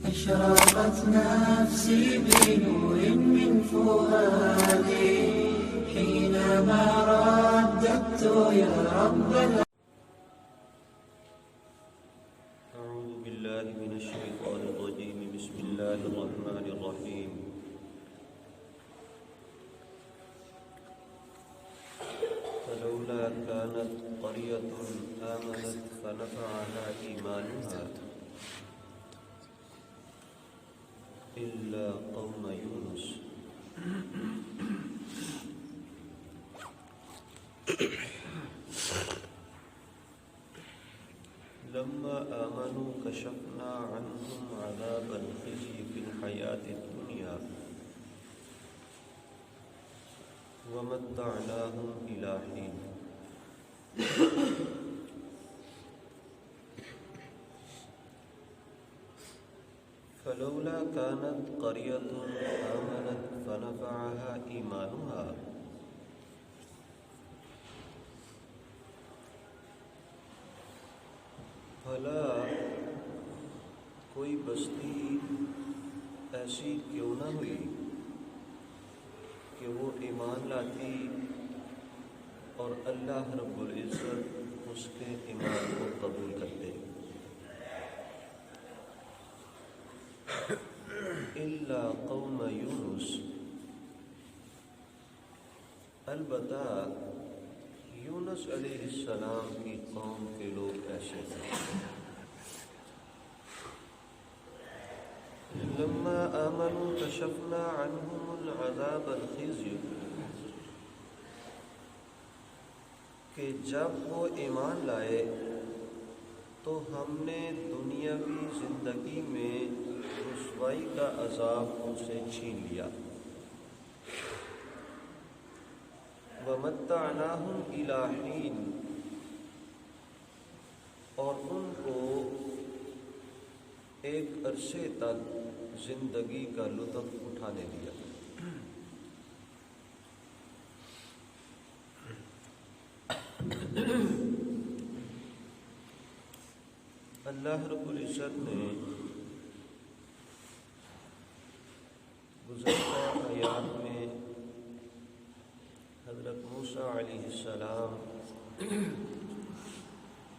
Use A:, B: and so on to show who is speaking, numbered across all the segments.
A: أشرقت نفسي بنور من فؤادي حينما رددت يا رب
B: أعوذ بالله من الشيطان الرجيم بسم الله الرحمن الرحيم فلولا كانت قرية آمنت فنفعها إيمانها إلا قوم يونس لما آمنوا كشفنا عنهم عذاب الخزي في الحياة الدنيا ومتعناهم إلى حين فلولا كانت قرية آمنت فنفعها إيمانها بھلا کوئی بستی ایسی کیوں نہ ہوئی کہ وہ ایمان لاتی اور اللہ رب العزت اس کے ایمان کو قبول کرتے الا قوم یونس البتہ یونس علیہ السلام کی قوم کے لوگ ایسے تھے لما آمنوا کشفنا عنہم العذاب الخزي کہ جب وہ ایمان لائے تو ہم نے دنیاوی زندگی میں رسوائی کا عذاب ان سے چھین لیا وَمَتَّعْنَاهُمْ إِلَىٰ حِينٍ اور ان کو ایک عرصے تک زندگی کا لطف اٹھانے دیا اللہ رب العزت نے گزشتہ آیات میں حضرت موسیٰ علیہ السلام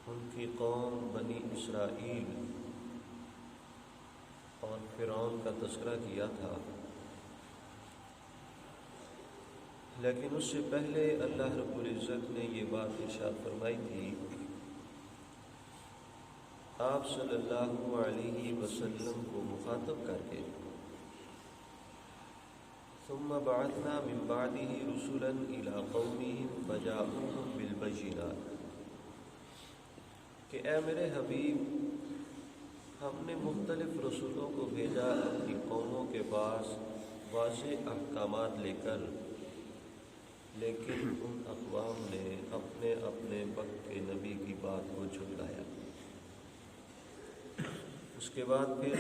B: ان کی قوم بنی اسرائیل اور فرعون کا تذکرہ کیا تھا، لیکن اس سے پہلے اللہ رب العزت نے یہ بات ارشاد فرمائی تھی آپ صلی اللہ علیہ وسلم کو مخاطب کر کے ثم بعثنا من بعده رسلا الى قومهم فجاءوهم بالبينات کہ اے میرے حبیب ہم نے مختلف رسولوں کو بھیجا اپنی قوموں کے پاس واضح احکامات لے کر، لیکن ان اقوام نے اپنے اپنے وقت کے نبی کی بات کو جھٹلایا۔ اس کے بعد پھر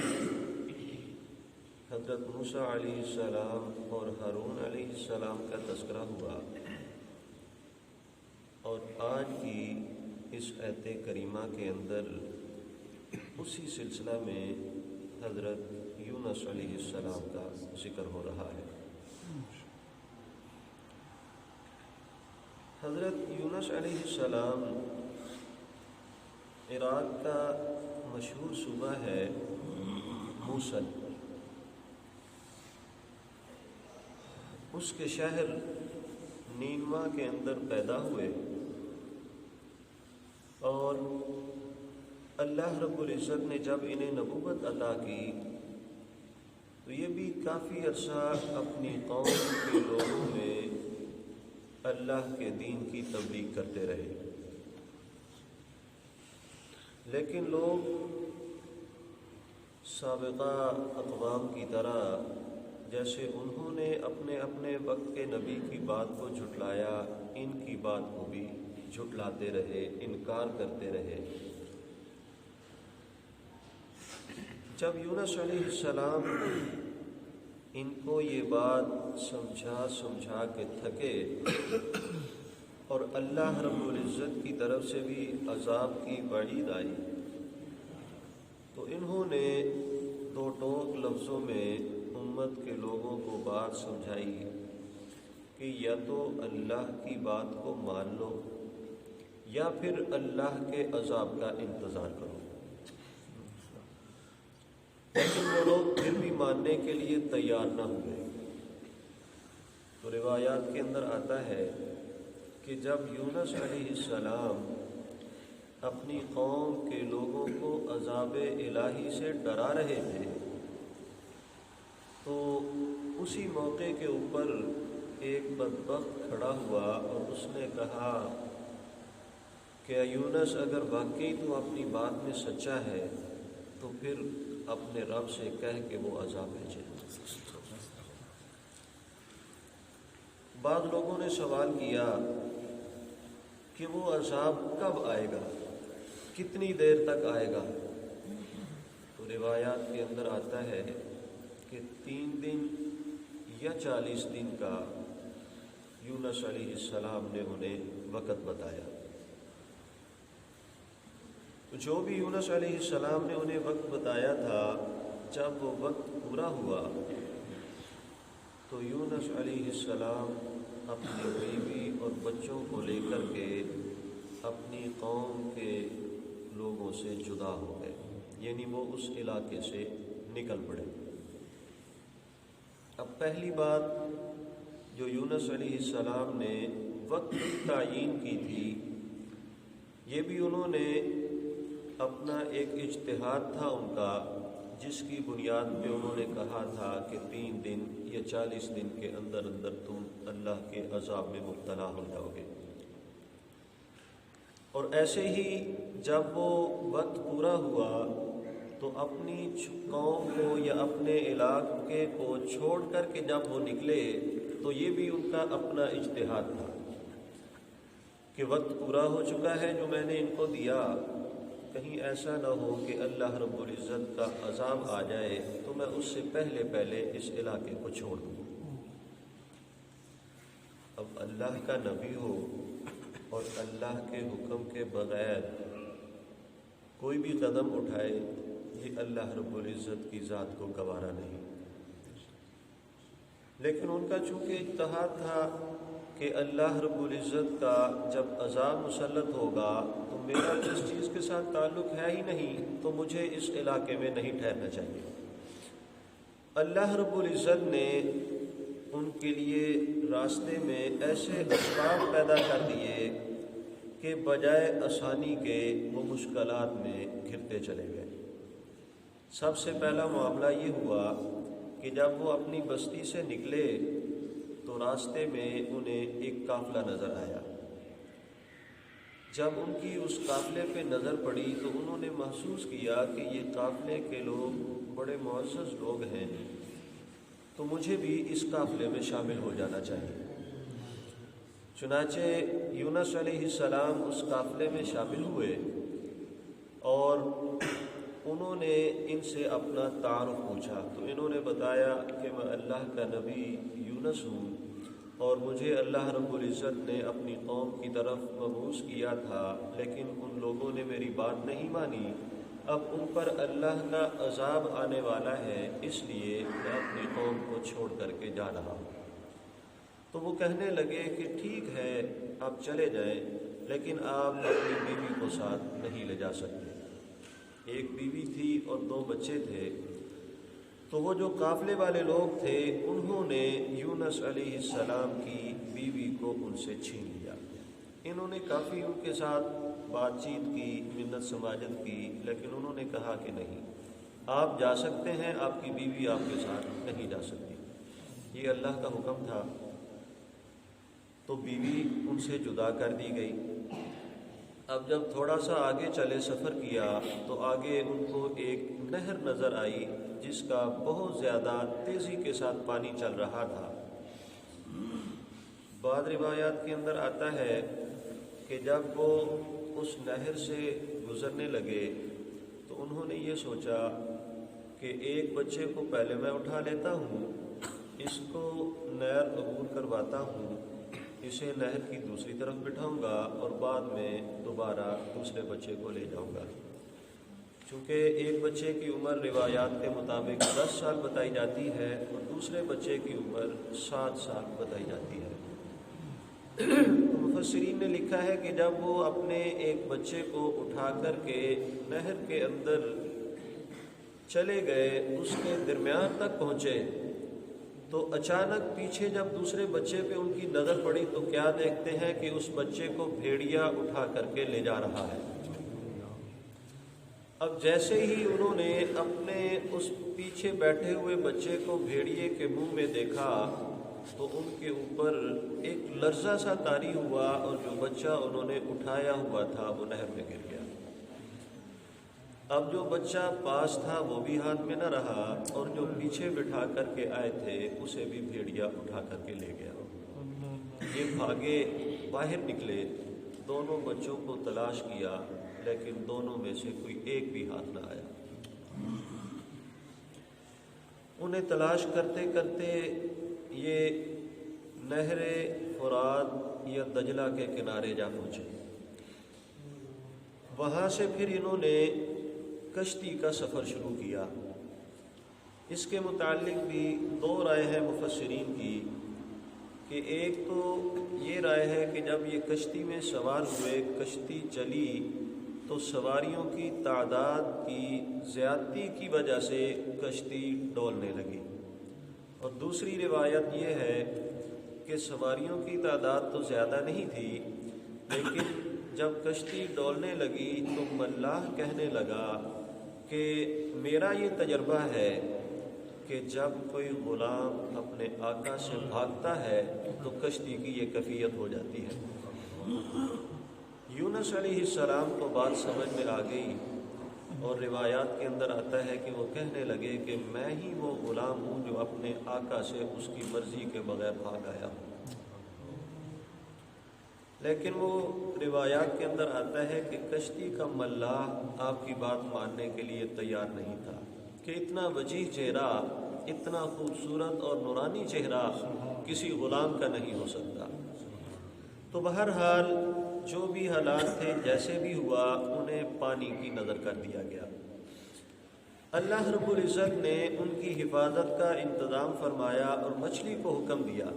B: حضرت موسیٰ علیہ السلام اور ہارون علیہ السلام کا تذکرہ ہوا، اور آج کی اس آیت کریمہ کے اندر اسی سلسلہ میں حضرت یونس علیہ السلام کا ذکر ہو رہا ہے۔ حضرت یونس علیہ السلام عراق کا مشہور صوبہ ہے موصل، اس کے شہر نینوا کے اندر پیدا ہوئے، اور اللہ رب العزت نے جب انہیں نبوت عطا کی تو یہ بھی کافی عرصہ اپنی قوم کے لوگوں میں اللہ کے دین کی تبلیغ کرتے رہے، لیکن لوگ سابقہ اقوام کی طرح جیسے انہوں نے اپنے اپنے وقت کے نبی کی بات کو جھٹلایا، ان کی بات کو بھی جھٹلاتے رہے، انکار کرتے رہے۔ جب یونس علیہ السلام ان کو یہ بات سمجھا کے تھکے اور اللہ رب العزت کی طرف سے بھی عذاب کی وعید آئی، تو انہوں نے دو لفظوں میں امت کے لوگوں کو بات سمجھائی کہ یا تو اللہ کی بات کو مان لو یا پھر اللہ کے عذاب کا انتظار کرو، لیکن وہ لوگ پھر بھی ماننے کے لیے تیار نہ ہوئے۔ تو روایات کے اندر آتا ہے کہ جب یونس علیہ السلام اپنی قوم کے لوگوں کو عذاب الہی سے ڈرا رہے تھے تو اسی موقع کے اوپر ایک بدبخت کھڑا ہوا اور اس نے کہا کہ یونس اگر واقعی تو اپنی بات میں سچا ہے تو پھر اپنے رب سے کہہ کے وہ عذاب بھیجے۔ بعض لوگوں نے سوال کیا کہ وہ عذاب کب آئے گا، کتنی دیر تک آئے گا؟ تو روایات کے اندر آتا ہے کہ 3 دن یا 40 دن کا یونس علیہ السلام نے انہیں وقت بتایا۔ جو بھی یونس علیہ السلام نے انہیں وقت بتایا تھا، جب وہ وقت پورا ہوا تو یونس علیہ السلام اپنی بیوی اور بچوں کو لے کر کے اپنی قوم کے لوگوں سے جدا ہو گئے، یعنی وہ اس علاقے سے نکل پڑے۔ اب پہلی بات جو یونس علیہ السلام نے وقت تعیین کی تھی، یہ بھی انہوں نے اپنا ایک اجتہاد تھا ان کا، جس کی بنیاد پہ انہوں نے کہا تھا کہ 3 دن یا 40 دن کے اندر اندر تم اللہ کے عذاب میں مبتلا ہو جاؤ گے۔ اور ایسے ہی جب وہ وقت پورا ہوا تو اپنی قوم کو یا اپنے علاقے کو چھوڑ کر کے جب وہ نکلے تو یہ بھی ان کا اپنا اجتہاد تھا کہ وقت پورا ہو چکا ہے جو میں نے ان کو دیا، کہیں ایسا نہ ہو کہ اللہ رب العزت کا عذاب آ جائے تو میں اس سے پہلے اس علاقے کو چھوڑ دوں۔ اب اللہ کا نبی ہو اور اللہ کے حکم کے بغیر کوئی بھی قدم اٹھائے، یہ اللہ رب العزت کی ذات کو گوارا نہیں۔ لیکن ان کا چونکہ اجتہاد تھا کہ اللہ رب العزت کا جب عذاب مسلط ہوگا تو میرا جس چیز کے ساتھ تعلق ہے ہی نہیں تو مجھے اس علاقے میں نہیں ٹھہرنا چاہیے۔ اللہ رب العزت نے ان کے لیے راستے میں ایسے اسباب پیدا کر دیے کہ بجائے آسانی کے وہ مشکلات میں گھرتے چلے گئے۔ سب سے پہلا معاملہ یہ ہوا کہ جب وہ اپنی بستی سے نکلے تو راستے میں انہیں ایک قافلہ نظر آیا۔ جب ان کی اس قافلے پہ نظر پڑی تو انہوں نے محسوس کیا کہ یہ قافلے کے لوگ بڑے معزز لوگ ہیں، تو مجھے بھی اس قافلے میں شامل ہو جانا چاہیے۔ چنانچہ یونس علیہ السلام اس قافلے میں شامل ہوئے اور انہوں نے ان سے اپنا تعارف پوچھا تو انہوں نے بتایا کہ میں اللہ کا نبی یونس ہوں اور مجھے اللہ رب العزت نے اپنی قوم کی طرف مبعوث کیا تھا، لیکن ان لوگوں نے میری بات نہیں مانی، اب ان پر اللہ کا عذاب آنے والا ہے، اس لیے میں اپنی قوم کو چھوڑ کر کے جا رہا ہوں۔ تو وہ کہنے لگے کہ ٹھیک ہے آپ چلے جائیں، لیکن آپ اپنی بیوی کو ساتھ نہیں لے جا سکتے۔ ایک بیوی تھی اور 2 بچے تھے۔ تو وہ جو قافلے والے لوگ تھے انہوں نے یونس علیہ السلام کی بیوی کو ان سے چھین لیا۔ انہوں نے کافی ان کے ساتھ بات چیت کی، منت سماجت کی، لیکن انہوں نے کہا کہ نہیں، آپ جا سکتے ہیں، آپ کی بیوی آپ کے ساتھ نہیں جا سکتی۔ یہ اللہ کا حکم تھا۔ تو بیوی ان سے جدا کر دی گئی۔ اب جب تھوڑا سا آگے چلے، سفر کیا، تو آگے ان کو ایک نہر نظر آئی جس کا بہت زیادہ تیزی کے ساتھ پانی چل رہا تھا۔ بعض روایات کے اندر آتا ہے کہ جب وہ اس نہر سے گزرنے لگے تو انہوں نے یہ سوچا کہ ایک بچے کو پہلے میں اٹھا لیتا ہوں، اس کو نہر عبور کرواتا ہوں، اسے نہر کی دوسری طرف بٹھاؤں گا اور بعد میں دوبارہ دوسرے بچے کو لے جاؤں گا۔ چونکہ ایک بچے کی عمر روایات کے مطابق 10 سال بتائی جاتی ہے اور دوسرے بچے کی عمر 7 سال بتائی جاتی ہے۔ مفسرین نے لکھا ہے کہ جب وہ اپنے ایک بچے کو اٹھا کر کے نہر کے اندر چلے گئے، اس کے درمیان تک پہنچے تو اچانک پیچھے جب دوسرے بچے پہ ان کی نظر پڑی تو کیا دیکھتے ہیں کہ اس بچے کو بھیڑیا اٹھا کر کے لے جا رہا ہے۔ اب جیسے ہی انہوں نے اپنے اس پیچھے بیٹھے ہوئے بچے کو بھیڑیے کے منہ میں دیکھا تو ان کے اوپر ایک لرزہ سا طاری ہوا اور جو بچہ انہوں نے اٹھایا ہوا تھا وہ نہر میں گر گیا۔ اب جو بچہ پاس تھا وہ بھی ہاتھ میں نہ رہا اور جو پیچھے بٹھا کر کے آئے تھے اسے بھی بھیڑیا اٹھا کر کے لے گیا۔ یہ بھاگے باہر نکلے، دونوں بچوں کو تلاش کیا لیکن دونوں میں سے کوئی ایک بھی ہاتھ نہ آیا۔ انہیں تلاش کرتے کرتے یہ نہر فرات یا دجلہ کے کنارے جا پہنچے۔ وہاں سے پھر انہوں نے کشتی کا سفر شروع کیا۔ اس کے متعلق بھی 2 رائے ہیں مفسرین کی کہ ایک تو یہ رائے ہے کہ جب یہ کشتی میں سوار ہوئے، کشتی چلی تو سواریوں کی تعداد کی زیادتی کی وجہ سے کشتی ڈولنے لگی، اور دوسری روایت یہ ہے کہ سواریوں کی تعداد تو زیادہ نہیں تھی لیکن جب کشتی ڈولنے لگی تو ملاح کہنے لگا کہ میرا یہ تجربہ ہے کہ جب کوئی غلام اپنے آقا سے بھاگتا ہے تو کشتی کی یہ کیفیت ہو جاتی ہے۔ یونس علیہ السلام کو بات سمجھ میں آ گئی اور روایات کے اندر آتا ہے کہ وہ کہنے لگے کہ میں ہی وہ غلام ہوں جو اپنے آقا سے اس کی مرضی کے بغیر بھاگ آیا ہوں۔ لیکن وہ روایات کے اندر آتا ہے کہ کشتی کا ملاح آپ کی بات ماننے کے لیے تیار نہیں تھا کہ اتنا وجیح چہرہ، اتنا خوبصورت اور نورانی چہرہ کسی غلام کا نہیں ہو سکتا۔ تو بہرحال جو بھی حالات تھے، جیسے بھی ہوا، انہیں پانی کی نظر کر دیا گیا۔ اللہ رب العزت نے ان کی حفاظت کا انتظام فرمایا اور مچھلی کو حکم دیا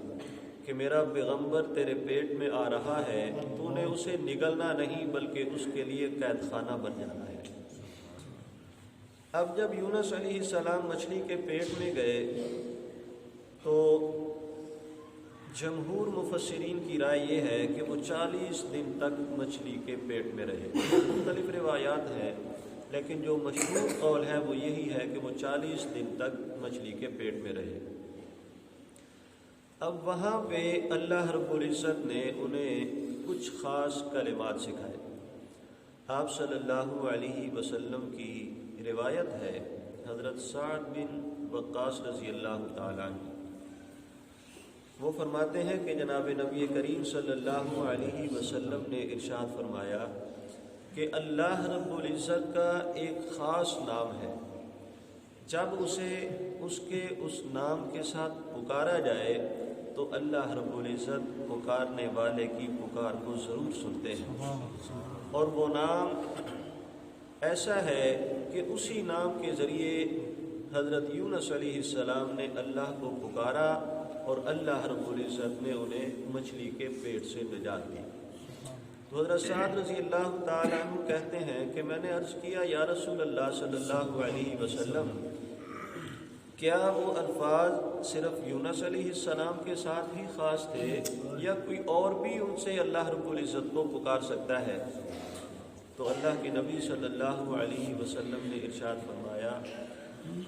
B: کہ میرا پیغمبر تیرے پیٹ میں آ رہا ہے، تو نے اسے نگلنا نہیں بلکہ اس کے لیے قید خانہ بن جانا ہے۔ اب جب یونس علیہ السلام مچھلی کے پیٹ میں گئے تو جمہور مفسرین کی رائے یہ ہے کہ وہ 40 دن تک مچھلی کے پیٹ میں رہے۔ مختلف روایات ہیں لیکن جو مشہور قول ہے وہ یہی ہے کہ وہ 40 دن تک مچھلی کے پیٹ میں رہے۔ اب وہاں پہ اللہ رب العزت نے انہیں کچھ خاص کلمات سکھائے۔ آپ صلی اللہ علیہ وسلم کی روایت ہے، حضرت سعد بن وقاص رضی اللہ تعالیٰ عنہ وہ فرماتے ہیں کہ جناب نبی کریم صلی اللہ علیہ وسلم نے ارشاد فرمایا کہ اللہ رب العزت کا ایک خاص نام ہے، جب اسے اس کے اس نام کے ساتھ پکارا جائے تو اللہ رب العزت پکارنے والے کی پکار کو ضرور سنتے ہیں، اور وہ نام ایسا ہے کہ اسی نام کے ذریعے حضرت یونس علیہ السلام نے اللہ کو پکارا اور اللہ رب العزت نے انہیں مچھلی کے پیٹ سے نجات دی۔ تو حضرت سعد رضی اللہ تعالیٰ عنہ کہتے ہیں کہ میں نے عرض کیا یا رسول اللہ صلی اللہ علیہ وسلم، کیا وہ الفاظ صرف یونس علیہ السلام کے ساتھ ہی خاص تھے یا کوئی اور بھی ان سے اللہ رب العزت کو پکار سکتا ہے؟ تو اللہ کے نبی صلی اللہ علیہ وسلم نے ارشاد فرمایا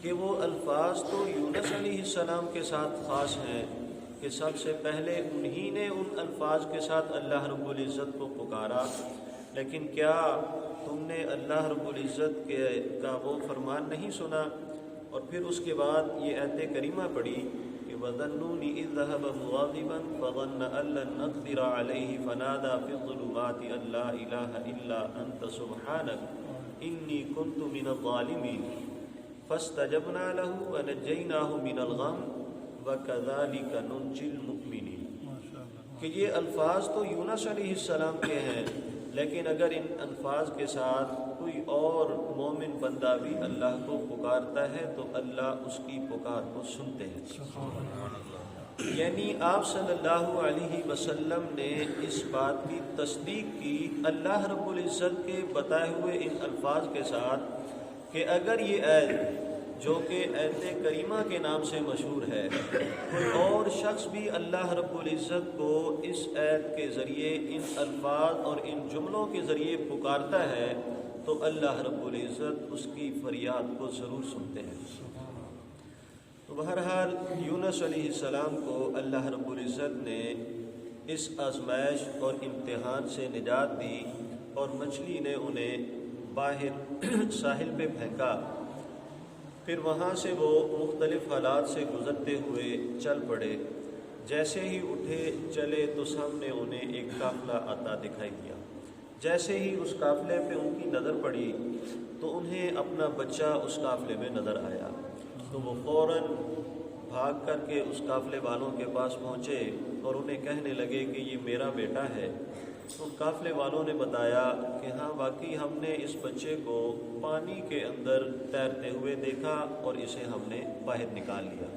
B: کہ وہ الفاظ تو یونس علیہ السلام کے ساتھ خاص ہیں کہ سب سے پہلے انہی نے ان الفاظ کے ساتھ اللہ رب العزت کو پکارا، لیکن کیا تم نے اللہ رب العزت کا وہ فرمان نہیں سنا؟ اور پھر اس کے بعد یہ آیت کریمہ پڑھی کہ وَظَنُّونِ إِذْ ذَهَبَ مُغَاضِبًا فَظَنَّ أَن لَّن نَّقْدِرَ عَلَيْهِ فَنَادَىٰ فِي الظُّلُمَاتِ أَن لَّا إِلَٰهَ إِلَّا أَنتَ سُبْحَانَكَ إِنِّي كُنتُ مِنَ الظَّالِمِينَ فَاسْتَجَبْنَا لَهُ وَنَجَّيْنَاهُ مِنَ الْغَمِّ وَكَذَٰلِكَ نُنجِّي الْمُؤْمِنِينَ کہ یہ الفاظ تو یونس علیہ السلام کے ہیں، لیکن اگر ان الفاظ کے ساتھ کوئی اور مومن بندہ بھی اللہ کو پکارتا ہے تو اللہ اس کی پکار کو سنتے ہیں۔ یعنی آپ صلی اللہ علیہ وسلم نے اس بات کی تصدیق کی اللہ رب العزت کے بتائے ہوئے ان الفاظ کے ساتھ کہ اگر یہ آیت جو کہ آیت کریمہ کے نام سے مشہور ہے، کوئی اور شخص بھی اللہ رب العزت کو اس آیت کے ذریعے ان الفاظ اور ان جملوں کے ذریعے پکارتا ہے تو اللہ رب العزت اس کی فریاد کو ضرور سنتے ہیں۔ تو بہرحال یونس علیہ السلام کو اللہ رب العزت نے اس آزمائش اور امتحان سے نجات دی اور مچھلی نے انہیں باہر ساحل پہ پھینکا۔ پھر وہاں سے وہ مختلف حالات سے گزرتے ہوئے چل پڑے۔ جیسے ہی اٹھے چلے تو سامنے انہیں ایک قافلہ آتا دکھائی دیا۔ جیسے ہی اس قافلے پہ ان کی نظر پڑی تو انہیں اپنا بچہ اس قافلے میں نظر آیا، تو وہ فوراً بھاگ کر کے اس قافلے والوں کے پاس پہنچے اور انہیں کہنے لگے کہ یہ میرا بیٹا ہے۔ تو قافلے والوں نے بتایا کہ ہاں واقعی ہم نے اس بچے کو پانی کے اندر تیرتے ہوئے دیکھا اور اسے ہم نے باہر نکال لیا۔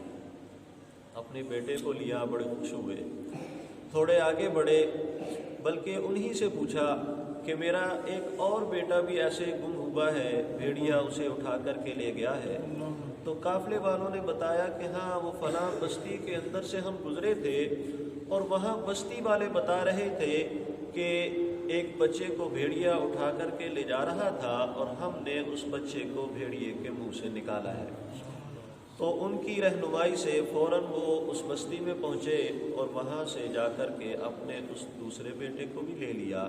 B: اپنے بیٹے کو لیا، بڑے خوش ہوئے، تھوڑے آگے بڑھے، بلکہ انہی سے پوچھا کہ میرا ایک اور بیٹا بھی ایسے گم ہوا ہے، بھیڑیا اسے اٹھا کر کے لے گیا ہے۔ تو قافلے والوں نے بتایا کہ ہاں وہ فلاں بستی کے اندر سے ہم گزرے تھے اور وہاں بستی والے بتا رہے تھے کہ ایک بچے کو بھیڑیا اٹھا کر کے لے جا رہا تھا اور ہم نے اس بچے کو بھیڑیے کے منہ سے نکالا ہے۔ تو ان کی رہنمائی سے فوراً وہ اس بستی میں پہنچے اور وہاں سے جا کر کے اپنے اس دوسرے بیٹے کو بھی لے لیا۔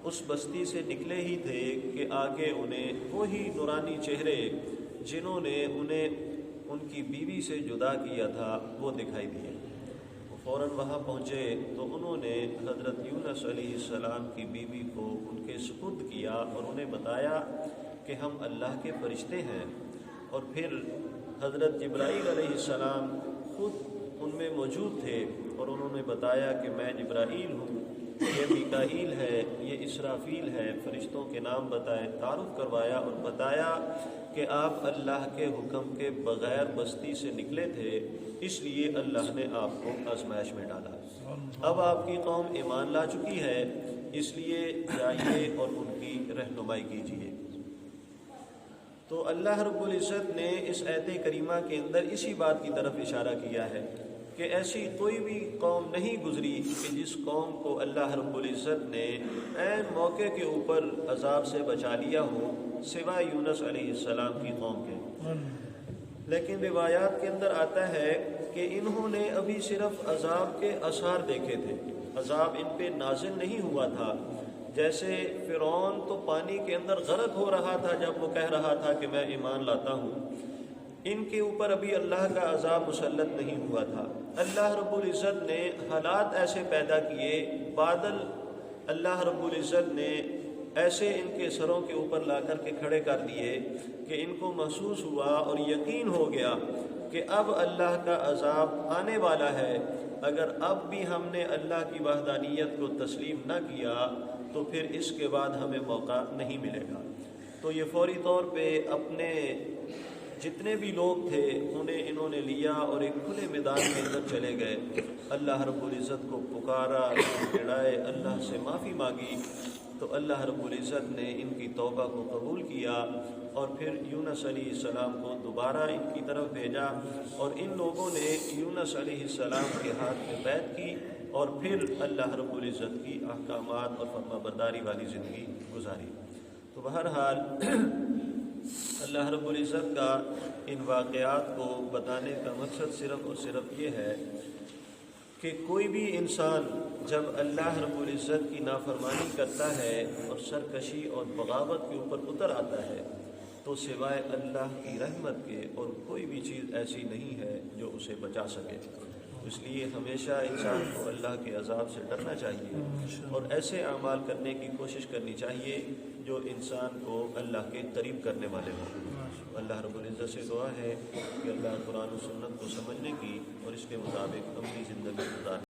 B: اس بستی سے نکلے ہی تھے کہ آگے انہیں وہی نورانی چہرے جنہوں نے انہیں ان کی بیوی سے جدا کیا تھا وہ دکھائی دیے۔ وہ فوراً وہاں پہنچے تو انہوں نے حضرت یونس علیہ السلام کی بیوی کو ان کے سپرد کیا اور انہیں بتایا کہ ہم اللہ کے فرشتے ہیں، اور پھر حضرت جبرائیل علیہ السلام خود ان میں موجود تھے اور انہوں نے بتایا کہ میں جبرائیل ہوں، یہ میکائیل ہے، یہ اسرافیل ہے، فرشتوں کے نام بتائے، تعارف کروایا اور بتایا کہ آپ اللہ کے حکم کے بغیر بستی سے نکلے تھے، اس لیے اللہ نے آپ کو آزمائش میں ڈالا۔ اب آپ کی قوم ایمان لا چکی ہے، اس لیے جائیے اور ان کی رہنمائی کیجیے۔ تو اللہ رب العزت نے اس آیت کریمہ کے اندر اسی بات کی طرف اشارہ کیا ہے کہ ایسی کوئی بھی قوم نہیں گزری کہ جس قوم کو اللہ رب العزت نے عین موقع کے اوپر عذاب سے بچا لیا ہو سوائے یونس علیہ السلام کی قوم کے۔ لیکن روایات کے اندر آتا ہے کہ انہوں نے ابھی صرف عذاب کے آثار دیکھے تھے، عذاب ان پہ نازل نہیں ہوا تھا۔ جیسے فرعون تو پانی کے اندر غرق ہو رہا تھا جب وہ کہہ رہا تھا کہ میں ایمان لاتا ہوں، ان کے اوپر ابھی اللہ کا عذاب مسلط نہیں ہوا تھا۔ اللہ رب العزت نے حالات ایسے پیدا کیے، بادل اللہ رب العزت نے ایسے ان کے سروں کے اوپر لا کر کے کھڑے کر دیے کہ ان کو محسوس ہوا اور یقین ہو گیا کہ اب اللہ کا عذاب آنے والا ہے۔ اگر اب بھی ہم نے اللہ کی وحدانیت کو تسلیم نہ کیا تو پھر اس کے بعد ہمیں موقع نہیں ملے گا۔ تو یہ فوری طور پہ اپنے جتنے بھی لوگ تھے انہوں نے لیا اور ایک کھلے میدان کے اندر چلے گئے، اللہ رب العزت کو پکارا، چڑھائے، اللہ سے معافی مانگی، تو اللہ رب العزت نے ان کی توبہ کو قبول کیا اور پھر یونس علیہ السلام کو دوبارہ ان کی طرف بھیجا، اور ان لوگوں نے یونس علیہ السلام کے ہاتھ میں بیعت کی اور پھر اللہ رب العزت کی احکامات اور فرما برداری والی زندگی گزاری۔ تو بہرحال اللہ رب العزت کا ان واقعات کو بتانے کا مقصد صرف اور صرف یہ ہے کہ کوئی بھی انسان جب اللہ رب العزت کی نافرمانی کرتا ہے اور سرکشی اور بغاوت کے اوپر اتر آتا ہے تو سوائے اللہ کی رحمت کے اور کوئی بھی چیز ایسی نہیں ہے جو اسے بچا سکے۔ اس لیے ہمیشہ انسان کو اللہ کے عذاب سے ڈرنا چاہیے اور ایسے اعمال کرنے کی کوشش کرنی چاہیے جو انسان کو اللہ کے قریب کرنے والے ہوں۔ اللہ رب العزت سے دعا ہے کہ اللہ قرآن و سنت کو سمجھنے کی اور اس کے مطابق اپنی زندگی گزارنے